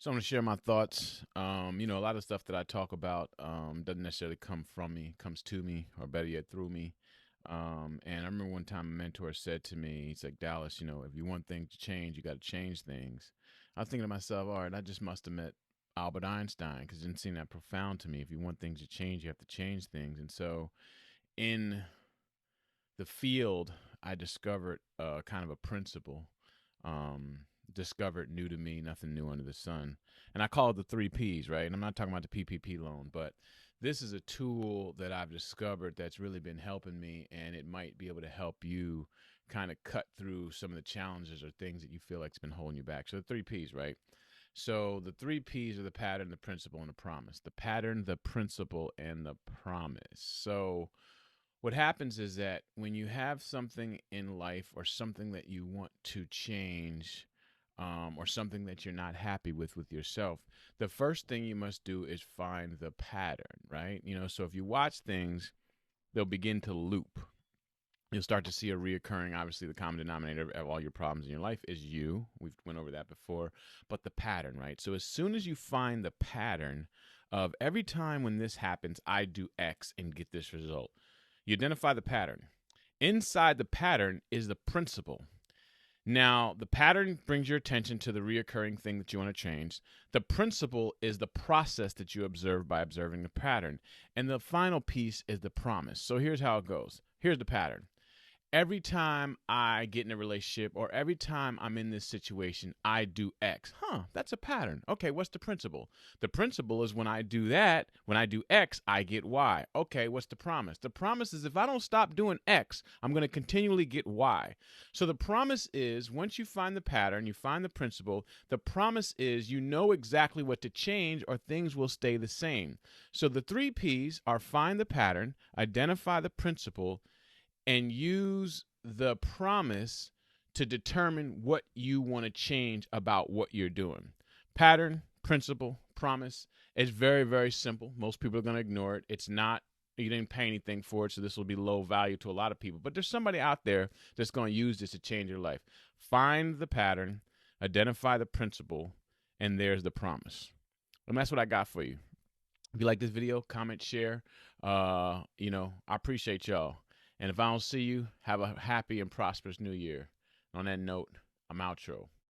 So I'm gonna share my thoughts. A lot of stuff that I talk about doesn't necessarily come from me, comes to me, or better yet, through me. And I remember one time a mentor said to me, he's like, Dallas, if you want things to change, you got to change things. I was thinking to myself, all right, I just must have met Albert Einstein because it didn't seem that profound to me. If you want things to change, you have to change things. And so in the field, I discovered kind of a principle. Um, Discovered new to me, nothing new under the sun. And I call it the three P's, right? And I'm not talking about the PPP loan, but this is a tool that I've discovered that's really been helping me, and it might be able to help you kind of cut through some of the challenges or things that you feel like's been holding you back. So the three P's, right? So the three P's are the pattern, the principle, and the promise. The pattern, the principle, and the promise. So what happens is that when you have something in life or something that you want to change, or something that you're not happy with yourself, the first thing you must do is find the pattern, right? So if you watch things, they'll begin to loop. You'll start to see a reoccurring. Obviously, the common denominator of all your problems in your life is you. We've went over that before, but the pattern, right? So as soon as you find the pattern of every time when this happens, I do X and get this result, you identify the pattern. Inside the pattern is the principle. Now, the pattern brings your attention to the reoccurring thing that you want to change. The principle is the process that you observe by observing the pattern. And the final piece is the promise. So here's how it goes. Here's the pattern. Every time I get in a relationship or every time I'm in this situation, I do X. That's a pattern. Okay, what's the principle? The principle is when I do that, when I do X, I get Y. Okay, what's the promise? The promise is if I don't stop doing X, I'm going to continually get Y. So the promise is once you find the pattern, you find the principle, the promise is you know exactly what to change or things will stay the same. So the three P's are find the pattern, identify the principle, and use the promise to determine what you want to change about what you're doing. Pattern, principle, promise. It's very, very simple. Most people are going to ignore it. It's not, you didn't pay anything for it, so this will be low value to a lot of people. But there's somebody out there that's going to use this to change your life. Find the pattern, identify the principle, and there's the promise. And that's what I got for you. If you like this video, comment, share. I appreciate y'all. And if I don't see you, have a happy and prosperous new year. On that note, I'm outro.